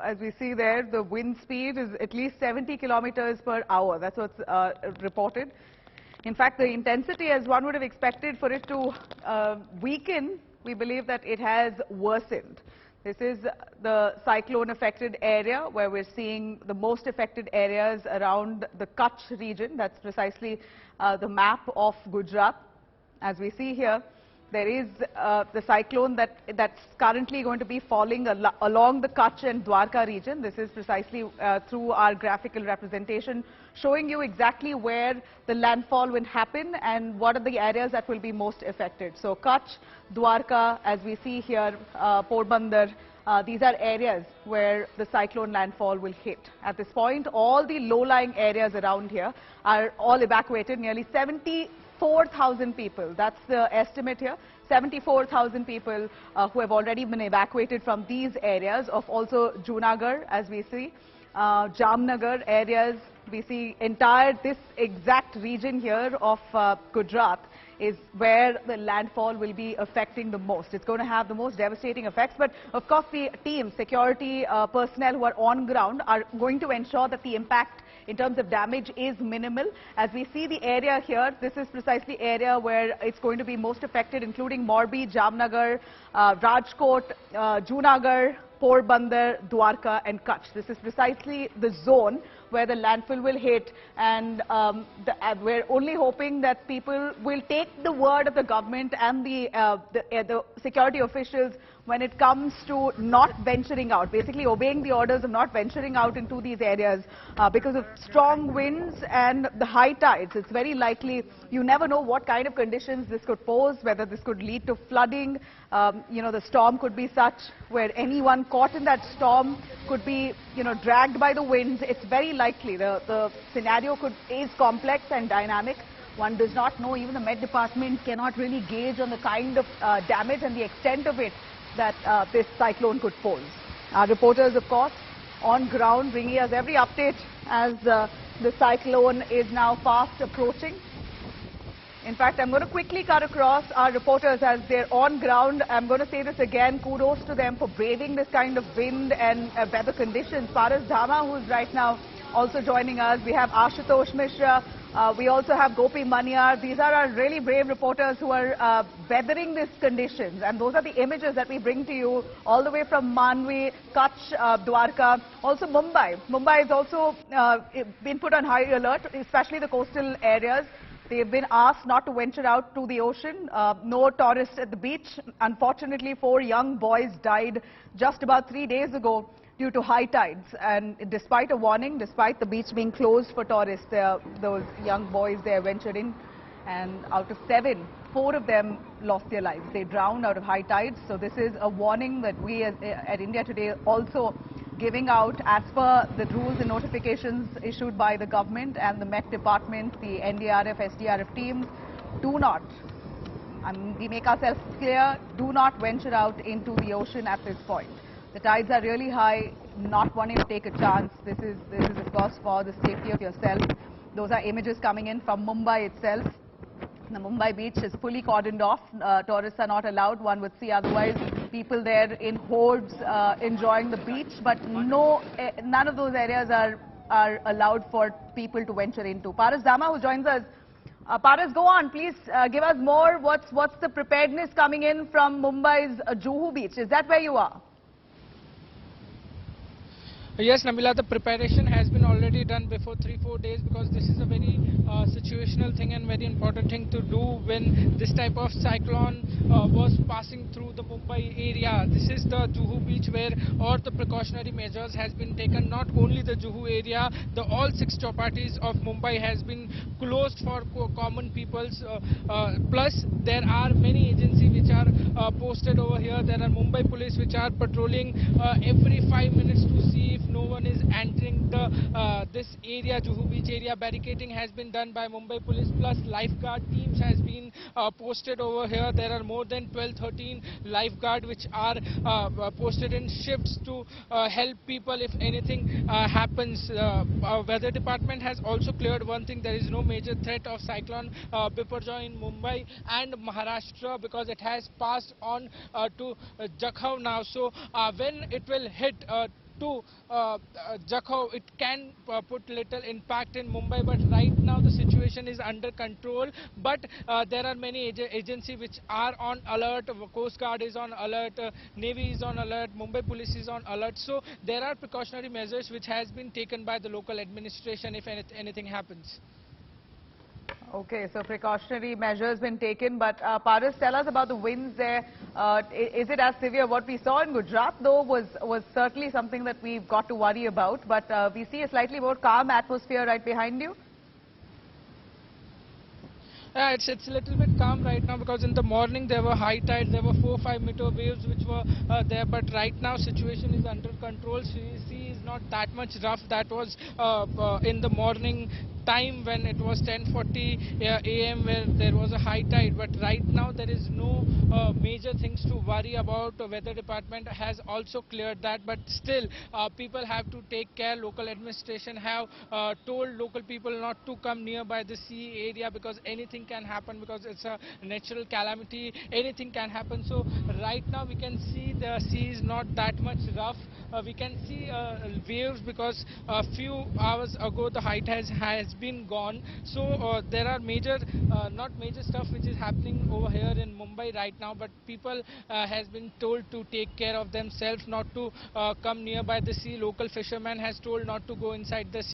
as we see there, the wind speed is at least 70 kilometers per hour. That's what's reported. In fact, the intensity, as one would have expected for it to weaken, we believe that it has worsened. This is the cyclone-affected area where we're seeing the most affected areas around the Kutch region. That's precisely the map of Gujarat. As we see here, there is the cyclone that's currently going to be falling along the Kutch and Dwarka region. This is precisely through our graphical representation, showing you exactly where the landfall will happen and what are the areas that will be most affected. So Kutch, Dwarka, as we see here, Porbandar, these are areas where the cyclone landfall will hit. At this point, all the low-lying areas around here are all evacuated, nearly 74,000 people. That's the estimate here. 74,000 people who have already been evacuated from these areas of also Junagadh, as we see, Jamnagar areas. We see this exact region here of Gujarat is where the landfall will be affecting the most. It's going to have the most devastating effects. But of course, the team, security personnel who are on ground are going to ensure that the impact in terms of damage is minimal. As we see the area here, this is precisely the area where it's going to be most affected, including Morbi, Jamnagar, Rajkot, Junagadh, Porbandar, Dwarka and Kutch. This is precisely the zone where the landfill will hit, and we're only hoping that people will take the word of the government and the security officials when it comes to not venturing out, basically obeying the orders of not venturing out into these areas because of strong winds and the high tides. It's very likely, you never know what kind of conditions this could pose, whether this could lead to flooding. The storm could be such where anyone caught in that storm could be, dragged by the winds. It's very likely. The scenario is complex and dynamic. One does not know. Even the Met Department cannot really gauge on the kind of damage and the extent of it that this cyclone could pose. Our reporters, of course, on ground, bringing us every update as the cyclone is now fast approaching. In fact, I'm going to quickly cut across our reporters as they're on ground. I'm going to say this again, kudos to them for braving this kind of wind and weather conditions. Paras Dhama, who's right now also joining us. We have Ashutosh Mishra. We also have Gopi Manyar. These are our really brave reporters who are weathering these conditions. And those are the images that we bring to you all the way from Manvi, Kutch, Dwarka, also Mumbai. Mumbai has also been put on high alert, especially the coastal areas. They have been asked not to venture out to the ocean. No tourists at the beach. Unfortunately, 4 young boys died just about 3 days ago due to high tides. And despite a warning, despite the beach being closed for tourists, those young boys there ventured in. And out of 7, 4 of them lost their lives. They drowned out of high tides. So this is a warning that we at India Today also giving out as per the rules and notifications issued by the government and the Met Department, the NDRF, SDRF teams. Do not, we make ourselves clear, do not venture out into the ocean at this point. The tides are really high, not wanting to take a chance. This is of course for the safety of yourself. Those are images coming in from Mumbai itself. The Mumbai beach is fully cordoned off. Tourists are not allowed. One would see otherwise people there in hordes enjoying the beach, but none of those areas are allowed for people to venture into. Paras Dhama, who joins us. Paras, go on, please give us more. What's the preparedness coming in from Mumbai's Juhu beach? Is that where you are? Yes, Nabila, the preparation has been already done before 3-4 days, because this is a very situational thing and very important thing to do when this type of cyclone was passing through the Mumbai area. This is the Juhu beach where all the precautionary measures has been taken. Not only the Juhu area, all 6 chowpatis of Mumbai has been closed for common peoples. Plus, there are many agencies which are posted over here. There are Mumbai police which are patrolling every 5 minutes to see if no one is entering this area, Juhu beach area. Barricading has been done by Mumbai police, plus lifeguard teams has been posted over here. There are more than 12-13 lifeguard which are posted in shifts to help people if anything happens. Weather department has also cleared one thing: there is no major threat of cyclone Biparjoy in Mumbai and Maharashtra, because it has passed on to Jakhau now. So when it will hit to Jakhau, it can put little impact in Mumbai, but right now the situation is under control. But there are many agencies which are on alert. Coast Guard is on alert, Navy is on alert, Mumbai Police is on alert. So there are precautionary measures which has been taken by the local administration if anything happens. Okay, so precautionary measures been taken, but Paras, tell us about the winds there. Is it as severe? What we saw in Gujarat, though, was certainly something that we've got to worry about, but we see a slightly more calm atmosphere right behind you. It's a little bit calm right now because in the morning there were high tides, there were 4-5 meter waves which were there, but right now situation is under control. Sea is not that much rough. That was in the morning time when it was 10:40 a.m. where there was a high tide, but right now there is no major things to worry about. The weather department has also cleared that, but still people have to take care. Local administration have told local people not to come nearby the sea area because anything can happen, because it's a natural calamity, anything can happen. So right now we can see the sea is not that much rough. We can see waves because a few hours ago the height has been gone. So there are major not major stuff which is happening over here in Mumbai right now, but people has been told to take care of themselves, not to come nearby the sea. Local fisherman has told not to go inside the sea.